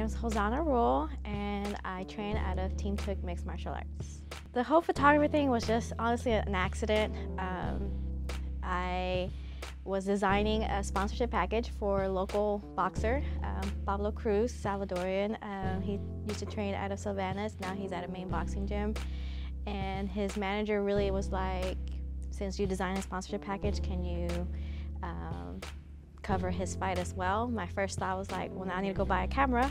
name's Hosanna Rull, and I train out of Team Cook Mixed Martial Arts. The whole photography thing was just honestly an accident. I was designing a sponsorship package for a local boxer, Pablo Cruz, Salvadorian. He used to train out of Savannah, now he's at a main boxing gym. And his manager really was like, since you designed a sponsorship package, can you cover his fight as well? My first thought was like, well, now I need to go buy a camera.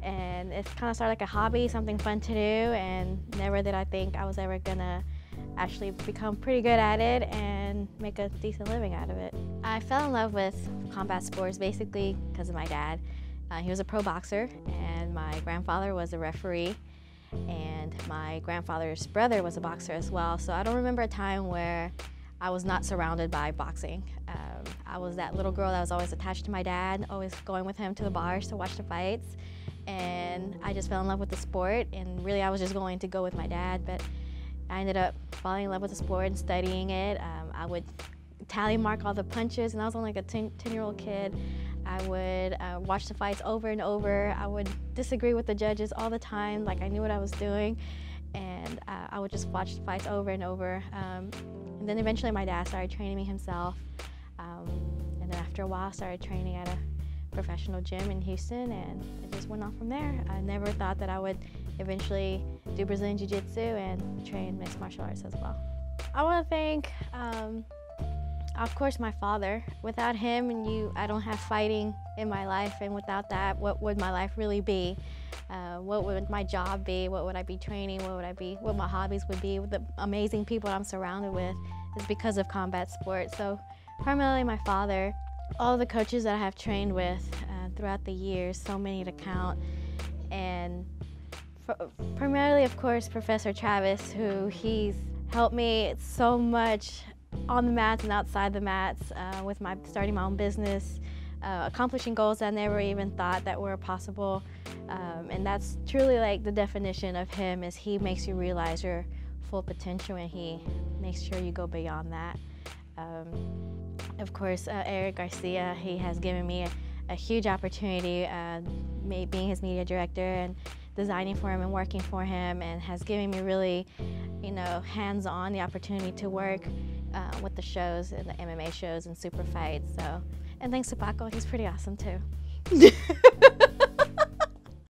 And it kind of started like a hobby, something fun to do, and never did I think I was ever gonna actually become pretty good at it and make a decent living out of it. I fell in love with combat sports basically because of my dad. He was a pro boxer, and my grandfather was a referee, and my grandfather's brother was a boxer as well. So I don't remember a time where I was not surrounded by boxing. I was that little girl that was always attached to my dad, always going with him to the bars to watch the fights. And I just fell in love with the sport, and really I was just going to go with my dad, but I ended up falling in love with the sport and studying it. I would tally mark all the punches, and I was only like a 10-year-old kid. I would watch the fights over and over. I would disagree with the judges all the time, like I knew what I was doing, and I would just watch the fights over and over. And then eventually my dad started training me himself, and then after a while I started training at a professional gym in Houston, and it just went on from there. I never thought that I would eventually do Brazilian Jiu-Jitsu and train mixed martial arts as well. I want to thank, of course, my father. Without him, I don't have fighting in my life, and without that, what would my life really be? What would my job be? What would I be training? What my hobbies would be? With the amazing people I'm surrounded with is because of combat sports. So primarily my father. All the coaches that I have trained with throughout the years, so many to count, and primarily, of course, Professor Travis, who he's helped me so much on the mats and outside the mats with starting my own business, accomplishing goals I never even thought that were possible, and that's truly like the definition of him, is he makes you realize your full potential, and he makes sure you go beyond that. Of course, Eric Garcia, he has given me a huge opportunity, being his media director and designing for him and working for him, and has given me really, hands-on the opportunity to work with the shows and the MMA shows and super fights. So, and thanks to Paco, he's pretty awesome too.